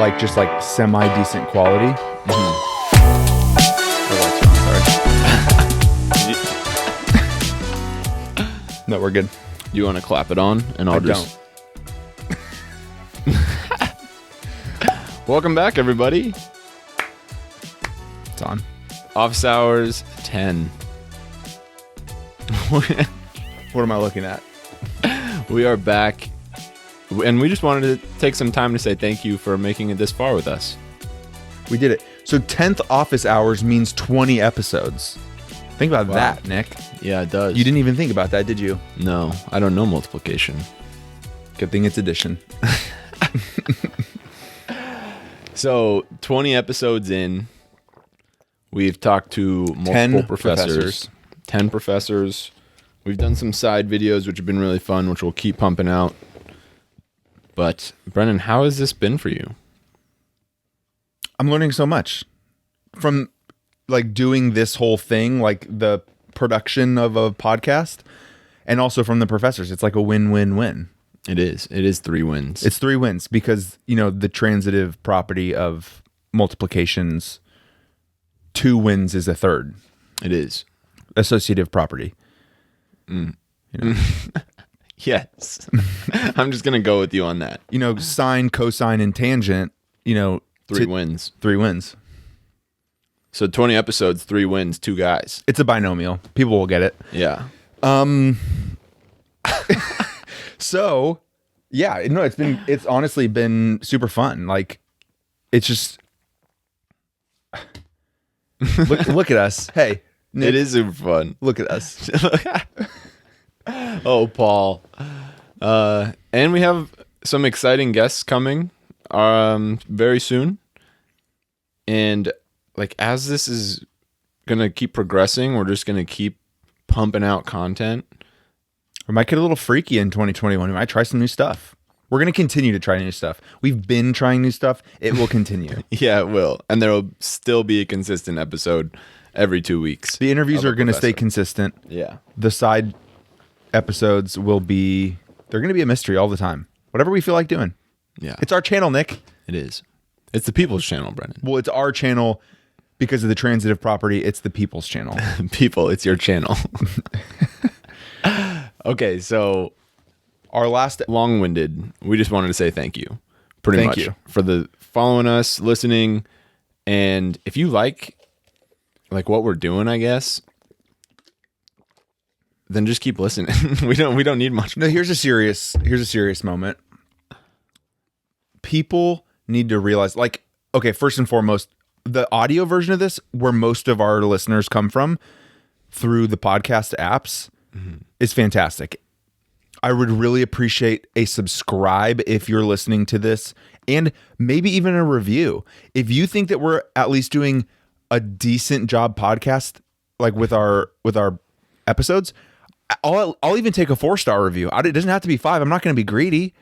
like just like semi-decent quality. Mm-hmm. No, we're good. You want to clap it on, and I'll just. Welcome back, everybody. It's on. Office hours 10. What am I looking at? We are back, and we just wanted to take some time to say thank you for making it this far with us. We did it. So 10th office hours means 20 episodes. Think about that, Nick. Yeah, it does. You didn't even think about that, did you? No, I don't know multiplication. Good thing it's addition. So 20 episodes in, we've talked to multiple professors. 10 professors. We've done some side videos, which have been really fun, which we'll keep pumping out. But Brennan, how has this been for you? I'm learning so much from like doing this whole thing, like the production of a podcast, and also from the professors. It's like a win-win-win. It is. It is 3 wins. It's 3 wins because, you know, the transitive property of multiplications, 2 wins is a third. It is. Associative property. Mm. You know? Yes. I'm just going to go with you on that. You know, sine, cosine, and tangent, you know. 3 wins. 3 wins. So 20 episodes, 3 wins, 2 guys. It's a binomial. People will get it. Yeah. So, yeah, no, it's honestly been super fun. Like, it's just look at us. Hey, Nick, it is super fun. Look at us. Oh, Paul. And we have some exciting guests coming very soon. And like as this is gonna keep progressing, we're just gonna keep pumping out content. We might get a little freaky in 2021. We might try some new stuff. We're going to continue to try new stuff. We've been trying new stuff. It will continue. Yeah, it will. And there will still be a consistent episode every 2 weeks. The interviews are going to stay consistent. Yeah. The side episodes they're going to be a mystery all the time. Whatever we feel like doing. Yeah. It's our channel, Nick. It is. It's the people's channel, Brennan. Well, it's our channel because of the transitive property. It's the people's channel. People, it's your channel. Okay, so our last long-winded. We just wanted to say thank you, pretty much, for the following us, listening, and if you like what we're doing, I guess, then just keep listening. we don't need much. No, here's a serious moment. People need to realize, like, okay, first and foremost, the audio version of this, where most of our listeners come from through the podcast apps. Mm-hmm. Is fantastic. I would really appreciate a subscribe if you're listening to this, and maybe even a review. If you think that we're at least doing a decent job podcast, like with our episodes, I'll even take a 4-star review. It doesn't have to be 5. I'm not going to be greedy.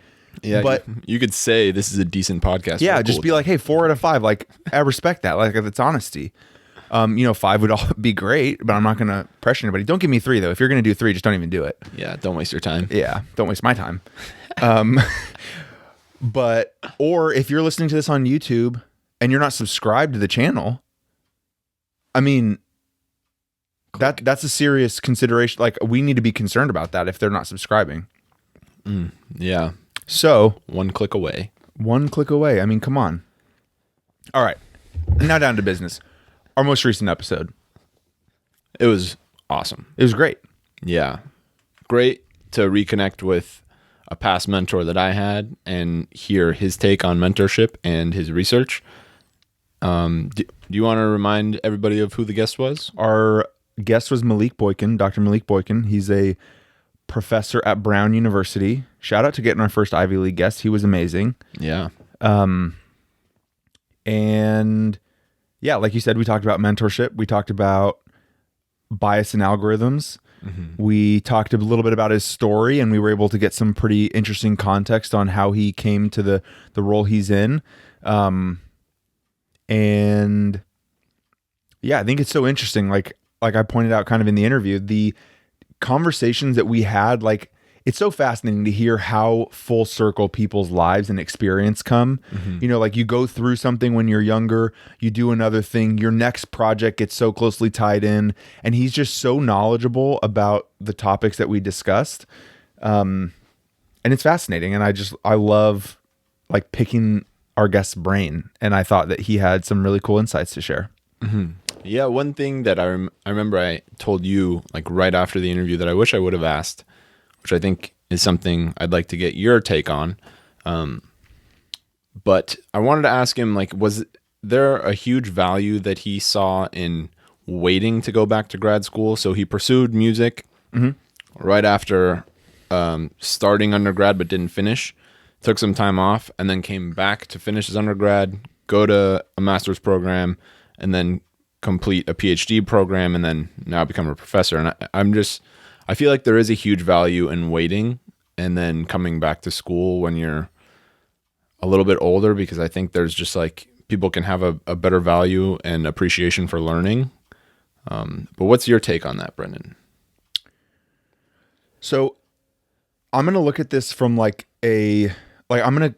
Yeah, but you could say this is a decent podcast. Yeah, just be like, hey, 4 out of 5. Like, I respect that. Like, it's honesty. 5 would all be great, but I'm not going to pressure anybody. Don't give me 3 though. If you're going to do 3, just don't even do it. Yeah. Don't waste your time. Yeah. Don't waste my time. Or if you're listening to this on YouTube and you're not subscribed to the channel, I mean, that's a serious consideration. Like, we need to be concerned about that if they're not subscribing. Yeah. So 1 click away. 1 click away. I mean, come on. All right. Now down to business. Our most recent episode. It was awesome. It was great. Yeah. Great to reconnect with a past mentor that I had and hear his take on mentorship and his research. Do you want to remind everybody of who the guest was? Our guest was Malik Boykin, Dr. Malik Boykin. He's a professor at Brown University. Shout out to getting our first Ivy League guest. He was amazing. Yeah. And yeah, like you said, we talked about mentorship. We talked about bias and algorithms. Mm-hmm. We talked a little bit about his story, and we were able to get some pretty interesting context on how he came to the role he's in. And yeah, I think it's so interesting. Like I pointed out kind of in the interview, the conversations that we had, like, it's so fascinating to hear how full circle people's lives and experience come. You know, like you go through something when you're younger, you do another thing, your next project gets so closely tied in, and he's just so knowledgeable about the topics that we discussed. And it's fascinating. And I love like picking our guest's brain. And I thought that he had some really cool insights to share. Yeah. One thing that I remember I told you like right after the interview that I wish I would have asked, which I think is something I'd like to get your take on. But I wanted to ask him, like, was there a huge value that he saw in waiting to go back to grad school? So he pursued music right after starting undergrad, but didn't finish, took some time off, and then came back to finish his undergrad, go to a master's program, and then complete a PhD program, and then now become a professor. And I feel like there is a huge value in waiting and then coming back to school when you're a little bit older, because I think there's just like people can have a better value and appreciation for learning. But what's your take on that, Brendan? So I'm going to look at this from I'm going to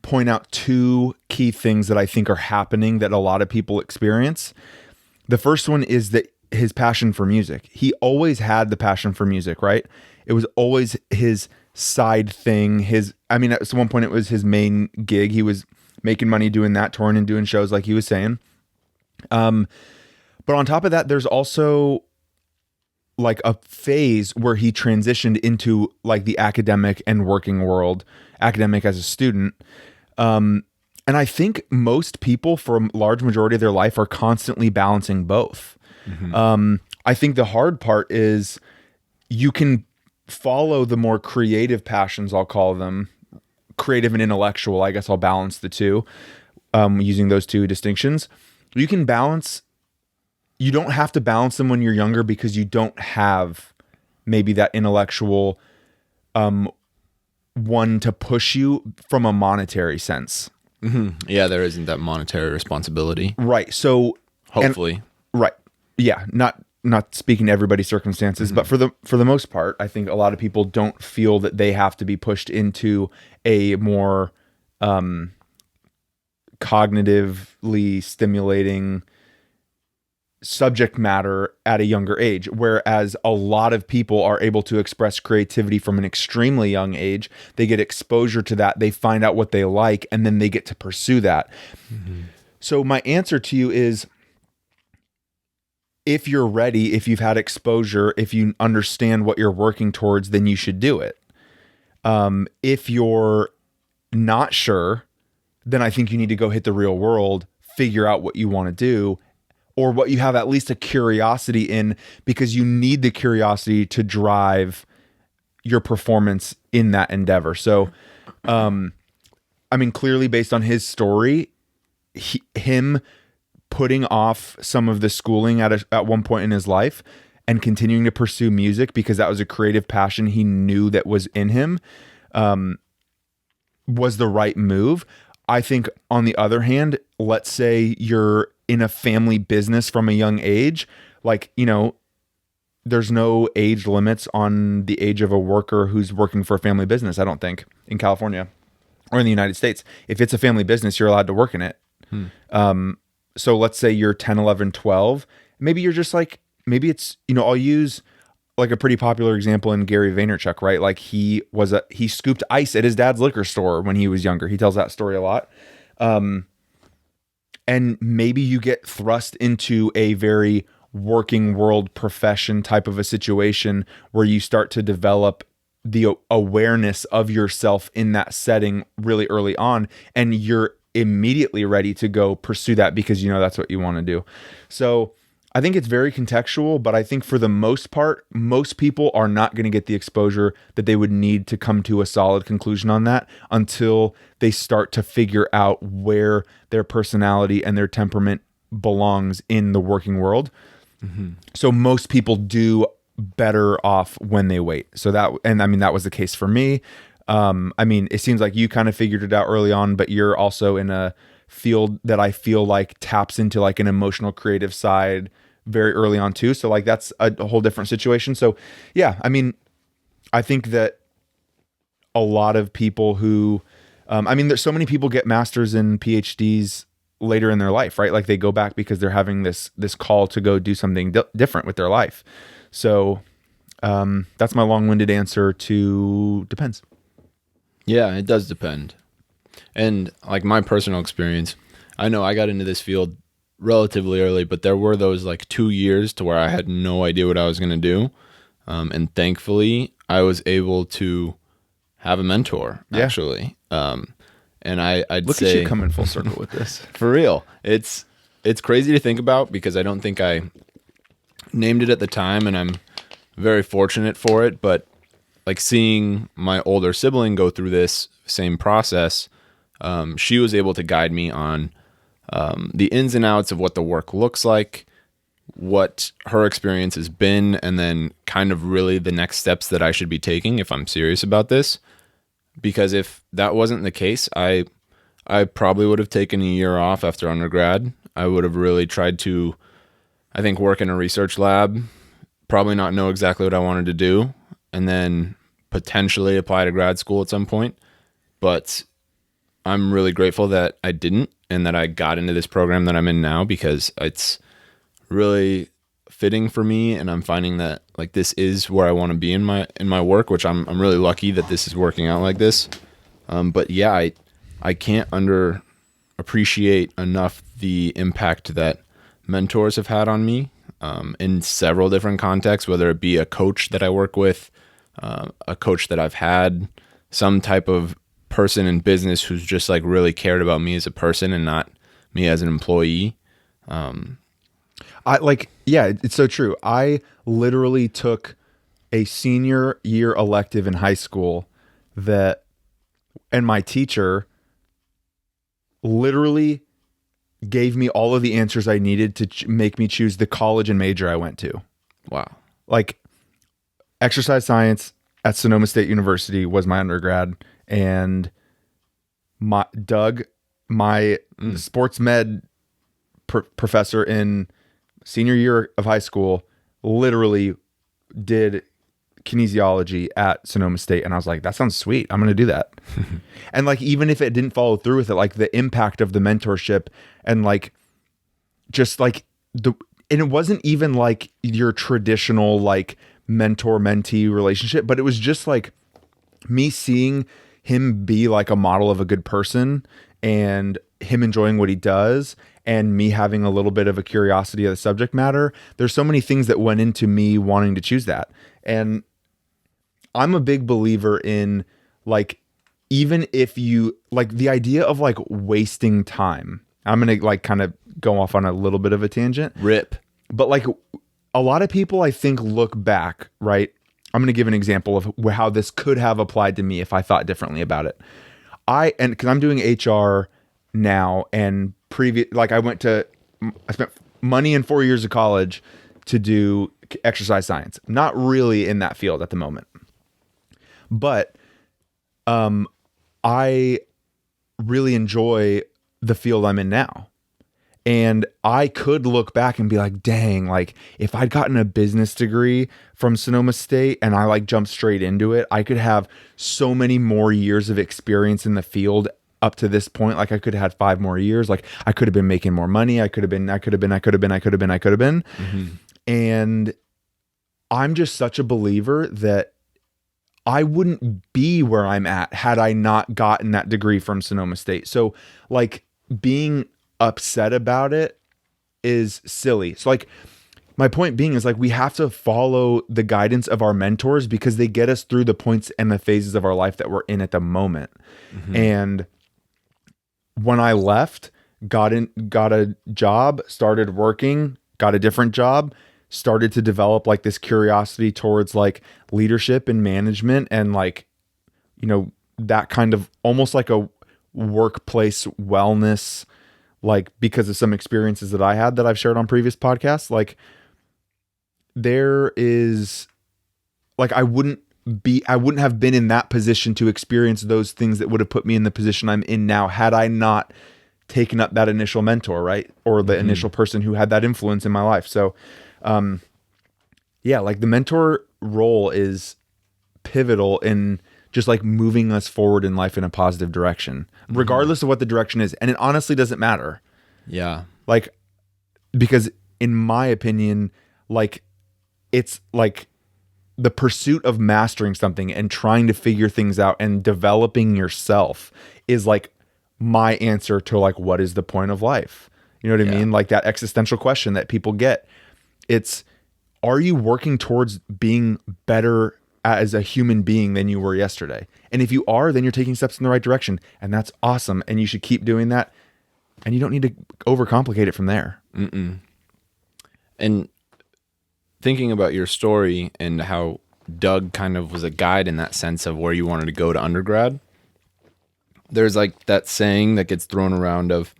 point out two key things that I think are happening that a lot of people experience. The first one is that his passion for music. He always had the passion for music, right? It was always his side thing. At one point it was his main gig. He was making money doing that, touring and doing shows like he was saying. But on top of that, there's also like a phase where he transitioned into like the academic and working world, academic as a student. And I think most people for a large majority of their life are constantly balancing both. I think the hard part is you can follow the more creative passions, I'll call them creative and intellectual. I guess I'll balance the two, using those two distinctions. You don't have to balance them when you're younger because you don't have maybe that intellectual one to push you from a monetary sense. Yeah, there isn't that monetary responsibility. Right. So hopefully. Right. Yeah. Not speaking to everybody's circumstances, but for the most part, I think a lot of people don't feel that they have to be pushed into a more cognitively stimulating subject matter at a younger age, whereas a lot of people are able to express creativity from an extremely young age. They get exposure to that, they find out what they like, and then they get to pursue that. So my answer to you is, if you're ready, if you've had exposure, if you understand what you're working towards, then you should do it. If you're not sure, then I think you need to go hit the real world, figure out what you want to do, or what you have at least a curiosity in, because you need the curiosity to drive your performance in that endeavor. So, clearly based on his story, him putting off some of the schooling at one point in his life and continuing to pursue music because that was a creative passion he knew that was in him, was the right move. I think on the other hand, let's say you're in a family business from a young age, there's no age limits on the age of a worker who's working for a family business, I don't think, in California or in the United States. If it's a family business, you're allowed to work in it. So let's say you're 10, 11, 12. Maybe you're just maybe it's, I'll use like a pretty popular example in Gary Vaynerchuk, right? Like he scooped ice at his dad's liquor store when he was younger. He tells that story a lot. And maybe you get thrust into a very working world profession type of a situation where you start to develop the awareness of yourself in that setting really early on, and you're immediately ready to go pursue that because that's what you want to do. So I think it's very contextual, but I think for the most part, most people are not going to get the exposure that they would need to come to a solid conclusion on that until they start to figure out where their personality and their temperament belongs in the working world. So most people do better off when they wait. So that was the case for me. It seems like you kind of figured it out early on, but you're also in a field that I feel like taps into like an emotional creative side very early on too. So like that's a whole different situation. So yeah, I think that a lot of people who, I mean, there's so many people get masters and PhDs later in their life, right? Like they go back because they're having this call to go do something different with their life. So that's my long-winded answer to depends. Yeah, it does depend. And like my personal experience, I know I got into this field relatively early, but there were those like 2 years to where I had no idea what I was going to do. And thankfully I was able to have a mentor actually. And I'd Look say, at you coming full circle with this. For real. It's crazy to think about because I don't think I named it at the time, and I'm very fortunate for it. But like seeing my older sibling go through this same process, she was able to guide me on the ins and outs of what the work looks like, what her experience has been, and then kind of really the next steps that I should be taking if I'm serious about this. Because if that wasn't the case, I probably would have taken a year off after undergrad. I would have really tried to, I think, work in a research lab, probably not know exactly what I wanted to do, and then potentially apply to grad school at some point. But I'm really grateful that I didn't and that I got into this program that I'm in now, because it's really fitting for me, and I'm finding that like this is where I want to be in my work, which I'm really lucky that this is working out like this. But yeah, I can't appreciate enough the impact that mentors have had on me in several different contexts, whether it be a coach that I work with, a coach that I've had, some type of person in business who's just like really cared about me as a person and not me as an employee. It's so true. I literally took a senior year elective in high school and my teacher literally gave me all of the answers I needed to make me choose the college and major I went to. Wow. Like exercise science at Sonoma State University was my undergrad, and my sports med professor in senior year of high school literally did kinesiology at Sonoma State. And I was like, that sounds sweet. I'm going to do that. And like, even if it didn't follow through with it, like the impact of the mentorship and like, just like and it wasn't even like your traditional like mentor mentee relationship, but it was just like me seeing him be like a model of a good person and him enjoying what he does, and me having a little bit of a curiosity of the subject matter. There's so many things that went into me wanting to choose that. And I'm a big believer in like, even if you like the idea of like wasting time, I'm going to like kind of go off on a little bit of a tangent. Rip. But like a lot of people, I think, look back, right? I'm going to give an example of how this could have applied to me if I thought differently about it. Because I'm doing HR now, and I spent money in 4 years of college to do exercise science. Not really in that field at the moment, but I really enjoy the field I'm in now. And I could look back and be like, dang, like if I'd gotten a business degree from Sonoma State and I like jumped straight into it, I could have so many more years of experience in the field up to this point. Like I could have had 5 more years. Like I could have been making more money. I could have been. Mm-hmm. And I'm just such a believer that I wouldn't be where I'm at had I not gotten that degree from Sonoma State. So like being upset about it is silly. So like my point being is like we have to follow the guidance of our mentors because they get us through the points and the phases of our life that we're in at the moment. Mm-hmm. And when I left, got a job, started working, got a different job, started to develop like this curiosity towards like leadership and management and like, you know, that kind of almost like a workplace wellness, like because of some experiences that I had that I've shared on previous podcasts. Like there is like, I wouldn't have been in that position to experience those things that would have put me in the position I'm in now had I not taken up that initial mentor, right? Or the initial person who had that influence in my life. So, yeah, like the mentor role is pivotal in just like moving us forward in life in a positive direction, regardless of what the direction is. And it honestly doesn't matter. Yeah. Like, because in my opinion, like, it's like the pursuit of mastering something and trying to figure things out and developing yourself is like my answer to like, what is the point of life? You know what I mean? Like that existential question that people get. It's, are you working towards being better as a human being than you were yesterday? And if you are, then you're taking steps in the right direction, and that's awesome. And you should keep doing that. And you don't need to overcomplicate it from there. And thinking about your story and how Doug kind of was a guide in that sense of where you wanted to go to undergrad, there's like that saying that gets thrown around of,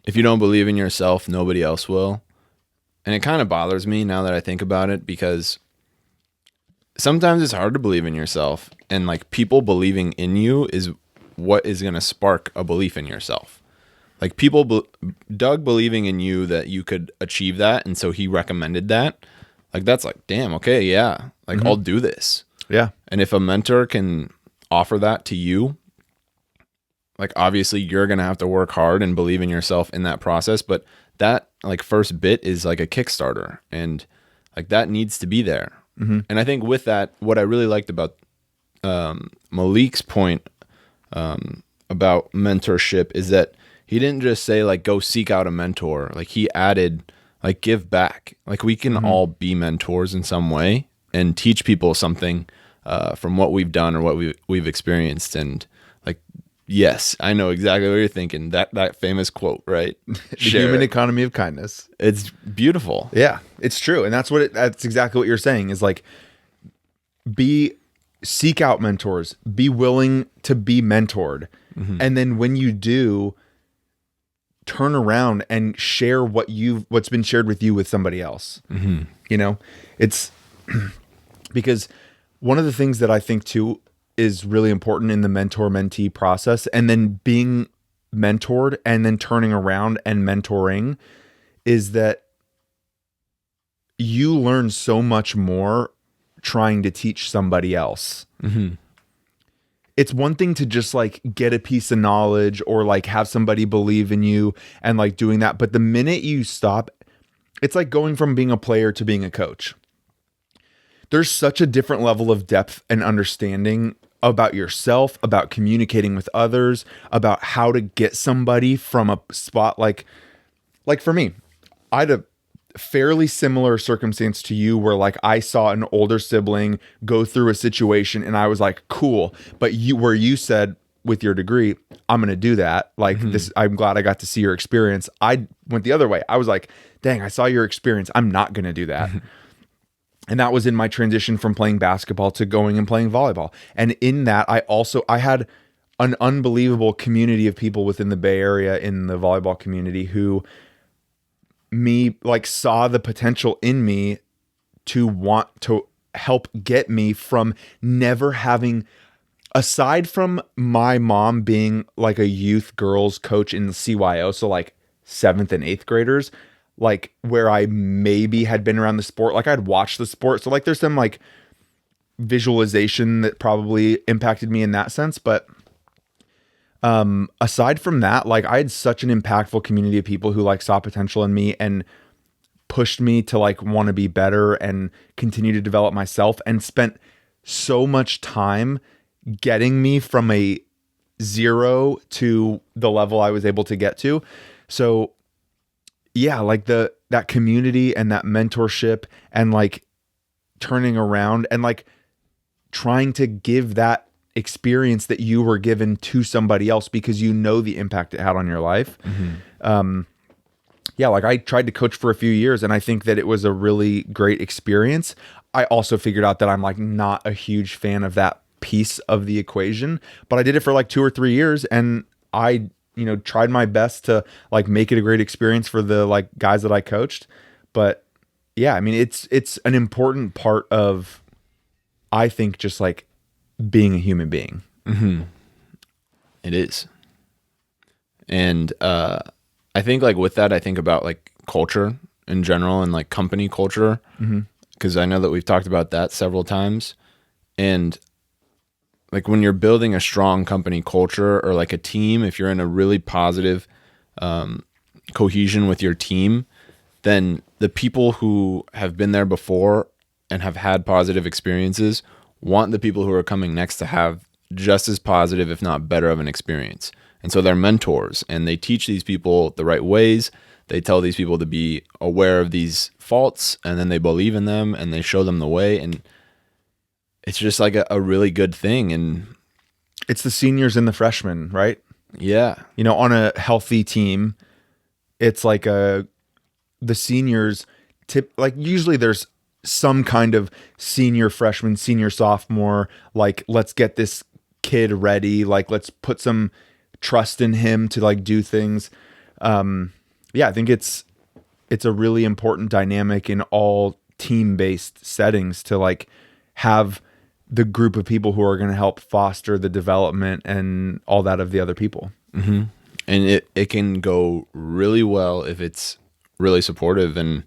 if you don't believe in yourself, nobody else will. And it kind of bothers me now that I think about it, because sometimes it's hard to believe in yourself, and like people believing in you is what is going to spark a belief in yourself. Like Doug believing in you that you could achieve that, and so he recommended that. Like that's like, damn, okay, yeah, like I'll do this. Yeah. And if a mentor can offer that to you, like obviously you're going to have to work hard and believe in yourself in that process, but that like first bit is like a Kickstarter, and like that needs to be there. And I think with that, what I really liked about Malik's point about mentorship is that he didn't just say like, go seek out a mentor. Like he added like, give back. Like we can all be mentors in some way and teach people something from what we've done or what we've experienced. And like, yes, I know exactly what you're thinking. That famous quote, right? The human economy of kindness. It's beautiful. Yeah, it's true. And that's exactly what you're saying is like, seek out mentors, be willing to be mentored. And then when you do, turn around and share what's been shared with you with somebody else. You know, it's because one of the things that I think too is really important in the mentor-mentee process, and then being mentored and then turning around and mentoring, is that you learn so much more trying to teach somebody else. It's one thing to just like get a piece of knowledge or like have somebody believe in you and like doing that. But the minute you stop, it's like going from being a player to being a coach. There's such a different level of depth and understanding about yourself, about communicating with others, about how to get somebody from a spot like for me, I had a fairly similar circumstance to you where like I saw an older sibling go through a situation and I was like, cool. But where you said with your degree, I'm going to do that. Like this, I'm glad I got to see your experience. I went the other way. I was like, dang, I saw your experience. I'm not going to do that. And that was in my transition from playing basketball to going and playing volleyball. And in that, I had an unbelievable community of people within the Bay Area in the volleyball community who saw the potential in me to want to help get me from never having, aside from my mom being like a youth girls coach in the CYO, so like 7th and 8th graders, like where I maybe had been around the sport, like I'd watched the sport. So like there's some like visualization that probably impacted me in that sense. But aside from that, like I had such an impactful community of people who like saw potential in me and pushed me to like want to be better and continue to develop myself, and spent so much time getting me from a 0 to the level I was able to get to. So yeah, like that community and that mentorship and like turning around and like trying to give that experience that you were given to somebody else because you know the impact it had on your life. Yeah, like I tried to coach for a few years and I think that it was a really great experience. I also figured out that I'm like not a huge fan of that piece of the equation, but I did it for like 2 or 3 years, and I tried my best to like make it a great experience for the like guys that I coached. But yeah, I mean, it's an important part of, I think, just like being a human being. It is. And I think like with that, I think about like culture in general and like company culture, because I know that we've talked about that several times. And like when you're building a strong company culture or like a team, if you're in a really positive cohesion with your team, then the people who have been there before and have had positive experiences want the people who are coming next to have just as positive, if not better, of an experience. And so they're mentors, and they teach these people the right ways. They tell these people to be aware of these faults, and then they believe in them, and they show them the way. And it's just like a really good thing. And it's the seniors and the freshmen, right? Yeah. You know, on a healthy team, it's like the seniors like usually there's some kind of senior freshman, senior sophomore, like let's get this kid ready, like let's put some trust in him to like do things. Yeah, I think it's a really important dynamic in all team-based settings to like have the group of people who are going to help foster the development and all that of the other people. Mm-hmm. And it can go really well if it's really supportive, and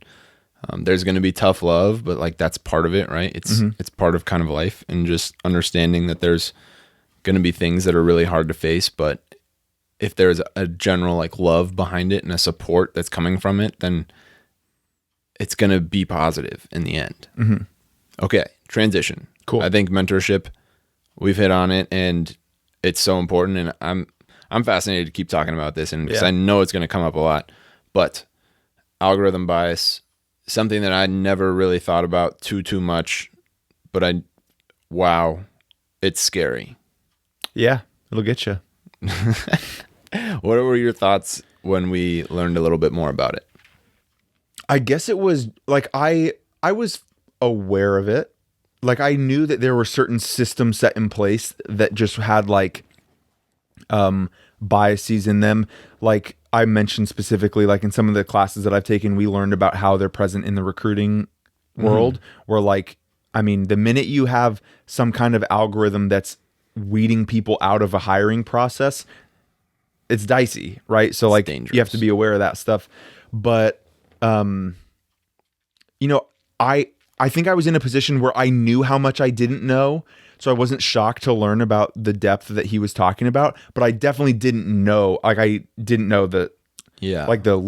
there's going to be tough love, but like that's part of it, right? It's part of kind of life, and just understanding that there's going to be things that are really hard to face, but if there's a general like love behind it and a support that's coming from it, then it's going to be positive in the end. Mm-hmm. Okay, transition. Cool. I think mentorship, we've hit on it, and it's so important, and I'm fascinated to keep talking about this, and because I know it's going to come up a lot. But algorithm bias, something that I never really thought about too much, but wow, it's scary. Yeah, it'll get you. What were your thoughts when we learned a little bit more about it? I guess it was like I was aware of it. Like I knew that there were certain systems set in place that just had like biases in them. Like I mentioned specifically, like in some of the classes that I've taken, we learned about how they're present in the recruiting world, where like, I mean, the minute you have some kind of algorithm that's weeding people out of a hiring process, it's dicey, right? So like dangerous. You have to be aware of that stuff. But, you know, I think I was in a position where I knew how much I didn't know. So I wasn't shocked to learn about the depth that he was talking about, but I definitely didn't know. Like I didn't know that, like the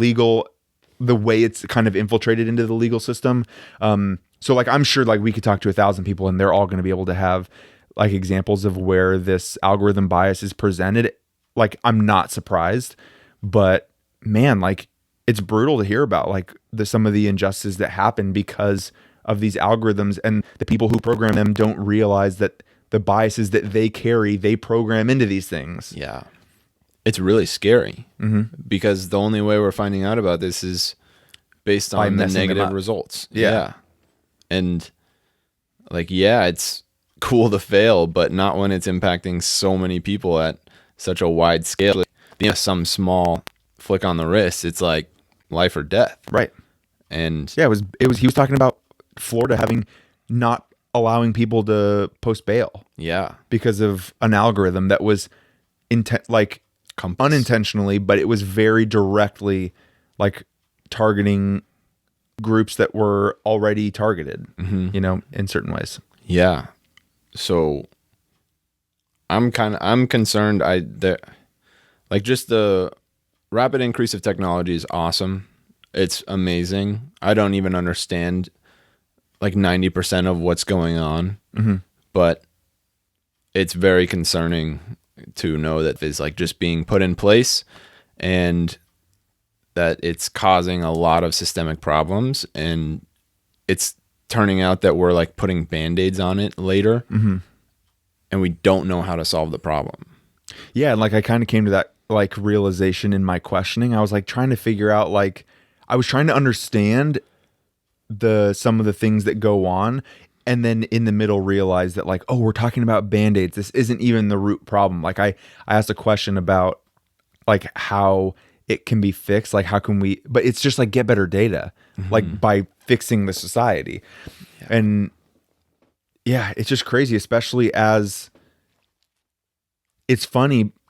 way it's kind of infiltrated into the legal system. So like, I'm sure like we could talk to 1,000 people and they're all going to be able to have like examples of where this algorithm bias is presented. Like, I'm not surprised, but man, like it's brutal to hear about like some of the injustices that happen because of these algorithms, and the people who program them don't realize that the biases that they carry, they program into these things. Yeah. It's really scary because the only way we're finding out about this is based on the negative results. Yeah. And like, yeah, it's cool to fail, but not when it's impacting so many people at such a wide scale. You know, some small flick on the wrist, it's like life or death. Right. And yeah, he was talking about Florida not allowing people to post bail. Yeah. Because of an algorithm that was unintentionally, but it was very directly like targeting groups that were already targeted, you know, in certain ways. Yeah. So I'm concerned. Like just the rapid increase of technology is awesome. It's amazing. I don't even understand like 90% of what's going on, but it's very concerning to know that it's like just being put in place and that it's causing a lot of systemic problems, and it's turning out that we're like putting band-aids on it later and we don't know how to solve the problem. Yeah. And like, I kind of came to that like realization in my questioning. I was like trying to figure out, like, I was trying to understand some of the things that go on, and then in the middle realize that like, oh, we're talking about band-aids. This isn't even the root problem. Like I asked a question about like how it can be fixed. Like how can we, but it's just like get better data, like by fixing the society. Yeah. And yeah, it's just crazy, especially as it's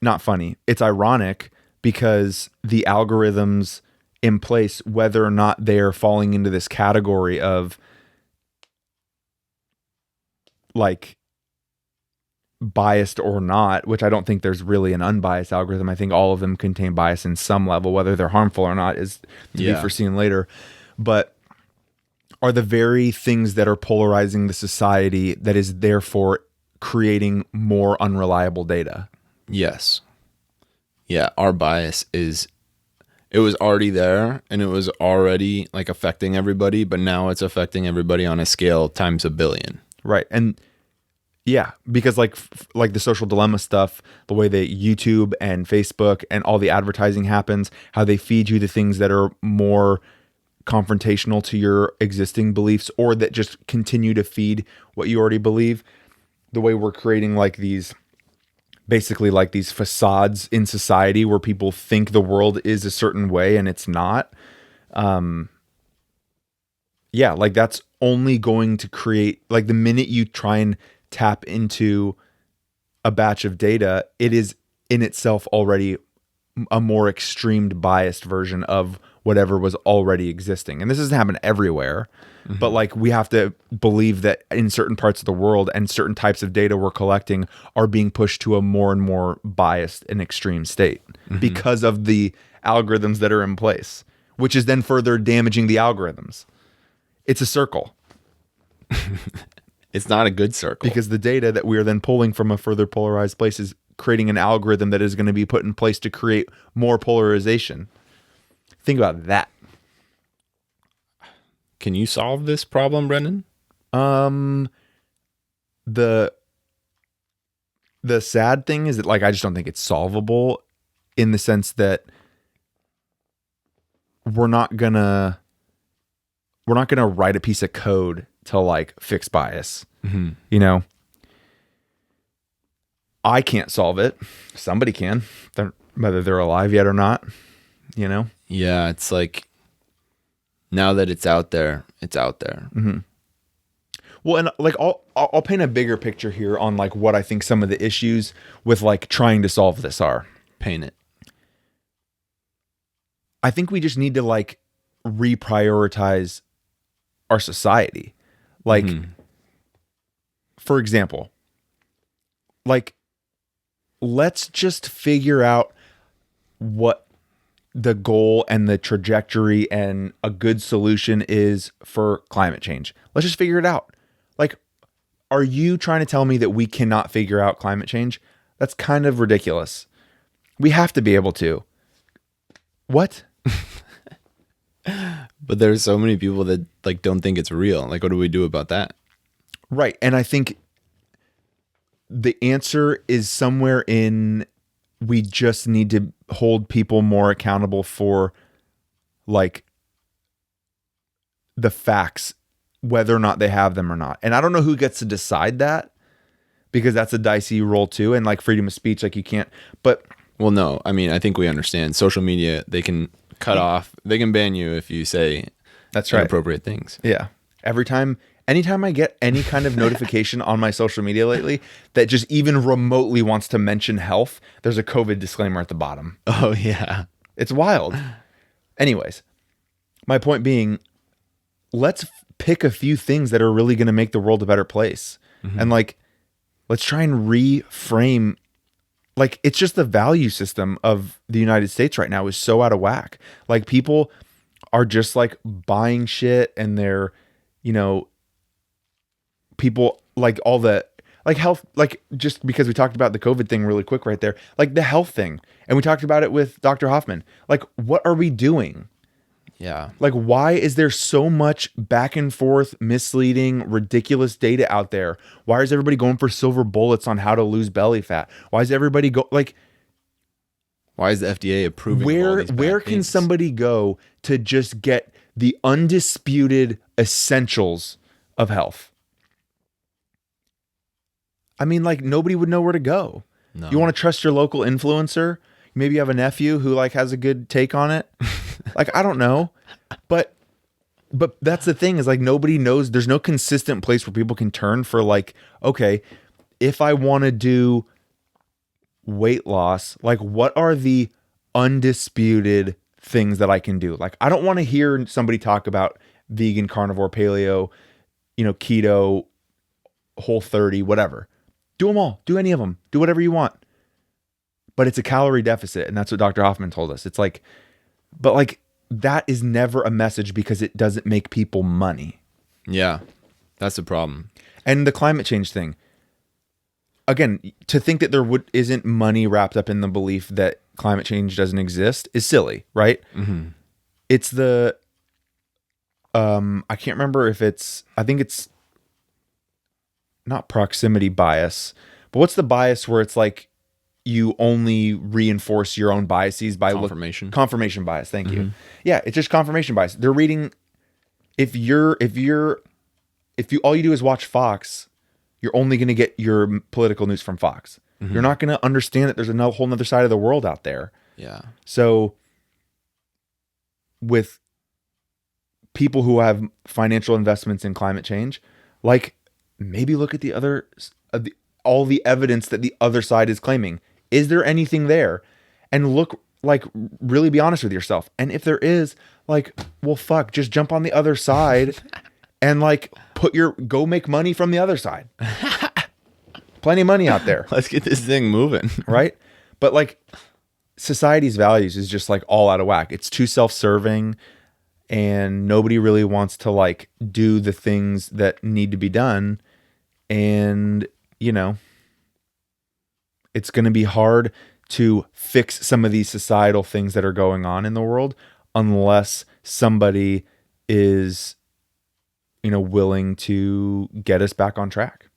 not funny. It's ironic because the algorithms in place, whether or not they're falling into this category of like biased or not, which I don't think there's really an unbiased algorithm. I think all of them contain bias in some level, whether they're harmful or not is to be foreseen later. But are the very things that are polarizing the society that is therefore creating more unreliable data. Yes. Yeah, our bias it was already there and it was already like affecting everybody, but now it's affecting everybody on a scale times a billion. Right. And yeah, because like the social dilemma stuff, the way that YouTube and Facebook and all the advertising happens, how they feed you the things that are more confrontational to your existing beliefs or that just continue to feed what you already believe. The way we're creating like these, basically like these facades in society where people think the world is a certain way and it's not. Yeah, like that's only going to create, like the minute you try and tap into a batch of data, it is in itself already a more extreme biased version of whatever was already existing. And this doesn't happen everywhere, but like we have to believe that in certain parts of the world and certain types of data we're collecting are being pushed to a more and more biased and extreme state because of the algorithms that are in place, which is then further damaging the algorithms. It's a circle. It's not a good circle. Because the data that we are then pulling from a further polarized place is creating an algorithm that is going to be put in place to create more polarization. Think about that. Can you solve this problem, Brendan? The sad thing is that like I just don't think it's solvable in the sense that we're not gonna write a piece of code to like fix bias. You know, I can't solve it. Somebody can, whether they're alive yet or not. You know. Yeah, it's like now that it's out there, it's out there. Well, and like I'll paint a bigger picture here on like what I think some of the issues with like trying to solve this are. Paint it. I think we just need to like reprioritize our society. Like, for example, like let's just figure out what the goal and the trajectory and a good solution is for climate change. Let's just figure it out. Like, are you trying to tell me that we cannot figure out climate change? That's kind of ridiculous. We have to be able to. What? But there's so many people that like don't think it's real. Like, what do we do about that? Right. And I think the answer is somewhere in we just need to hold people more accountable for like the facts, whether or not they have them or not. And I don't know who gets to decide that because that's a dicey role too. And like freedom of speech, like you can't, but. Well, no, I mean, I think we understand social media, they can cut off, they can ban you if you say that's right. Inappropriate things. Yeah. Anytime I get any kind of notification on my social media lately that just even remotely wants to mention health, there's a COVID disclaimer at the bottom. Oh, yeah. It's wild. Anyways, my point being, let's pick a few things that are really going to make the world a better place. And like, let's try and reframe, like, it's just the value system of the United States right now is so out of whack. Like people are just like buying shit and they're, you know, people like all the like health, like just because we talked about the COVID thing really quick right there, like the health thing. And we talked about it with Dr. Hoffman. Like, what are we doing? Yeah. Like, why is there so much back and forth, misleading, ridiculous data out there? Why is everybody going for silver bullets on how to lose belly fat? Why is everybody why is the FDA approving where can somebody go to just get the undisputed essentials of health? I mean, like nobody would know where to go. No. You want to trust your local influencer? Maybe you have a nephew who like has a good take on it. Like, I don't know, but that's the thing is like, nobody knows. There's no consistent place where people can turn for like, okay, if I want to do weight loss, like what are the undisputed things that I can do? Like, I don't want to hear somebody talk about vegan, carnivore, paleo, you know, keto, Whole30, whatever. Do them all. Do any of them. Do whatever you want. But it's a calorie deficit. And that's what Dr. Hoffman told us. It's like, but like, that is never a message because it doesn't make people money. Yeah, that's the problem. And the climate change thing. Again, to think that there isn't money wrapped up in the belief that climate change doesn't exist is silly, right? Mm-hmm. It's the, I can't remember if I think it's not proximity bias, but what's the bias where it's like you only reinforce your own biases by confirmation bias. Thank you. Yeah, it's just confirmation bias. They're reading. If you all you do is watch Fox, you're only going to get your political news from Fox. Mm-hmm. You're not going to understand that there's a whole nother side of the world out there. Yeah. So with people who have financial investments in climate change, like maybe look at all the evidence that the other side is claiming. Is there anything there? And look, like, really be honest with yourself. And if there is, like, well, fuck, just jump on the other side and like go make money from the other side. Plenty of money out there. Let's get this thing moving. Right? But like society's values is just like all out of whack. It's too self-serving and nobody really wants to like do the things that need to be done. And, you know, it's going to be hard to fix some of these societal things that are going on in the world unless somebody is, you know, willing to get us back on track.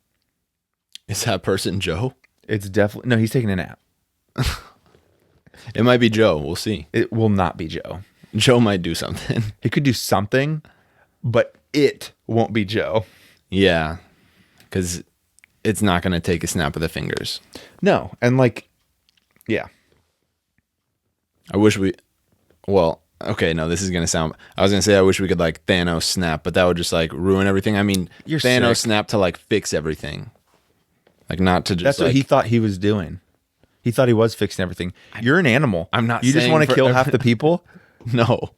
Is that person Joe? It's definitely, no, he's taking a nap. It might be Joe. We'll see. It will not be Joe. Joe might do something. He could do something, but it won't be Joe. Yeah. Because it's not going to take a snap of the fingers. No. And like, yeah. I wish okay, no, this is going to sound, I was going to say I wish we could like Thanos snap, but that would just like ruin everything. I mean, Thanos snap to like fix everything. Like not to just That's what he thought he was doing. He thought he was fixing everything. You're an animal. I'm not You just want to kill half the people? No.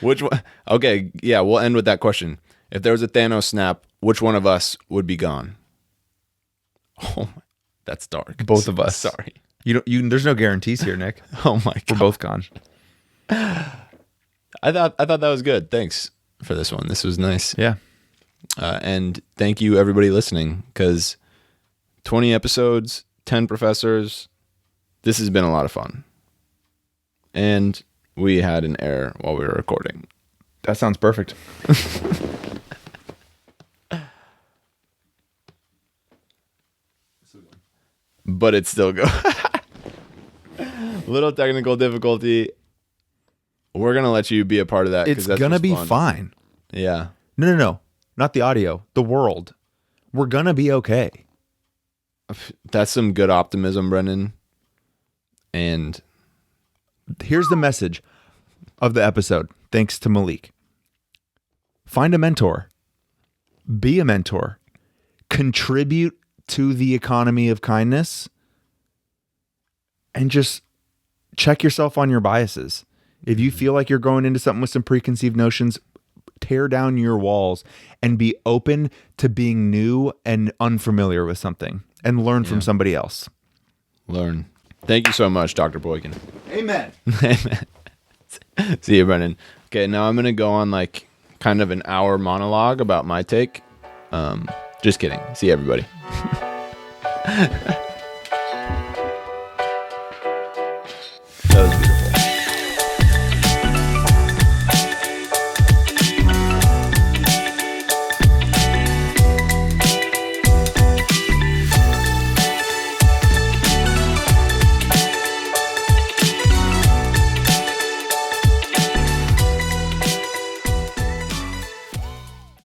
Which one? Okay, yeah, we'll end with that question. If there was a Thanos snap, which one of us would be gone? Oh, that's dark. Both of us. Sorry. There's no guarantees here, Nick. Oh my God. We're both gone. I thought that was good. Thanks for this one. This was nice. Yeah. And thank you everybody listening, because 20 episodes, 10 professors, this has been a lot of fun. And we had an error while we were recording. That sounds perfect. But it's still go. Little technical difficulty. We're going to let you be a part of that. It's going to be fine. Yeah. No. Not the audio. The world. We're going to be okay. That's some good optimism, Brendan. And here's the message of the episode. Thanks to Malik. Find a mentor. Be a mentor. Contribute to the economy of kindness. And just check yourself on your biases. If you feel like you're going into something with some preconceived notions, tear down your walls and be open to being new and unfamiliar with something and learn from somebody else. Learn. Thank you so much, Dr. Boykin. Amen. Amen. See you, Brendan. Okay, now I'm going to go on like kind of an hour monologue about my take. Just kidding. See you, everybody.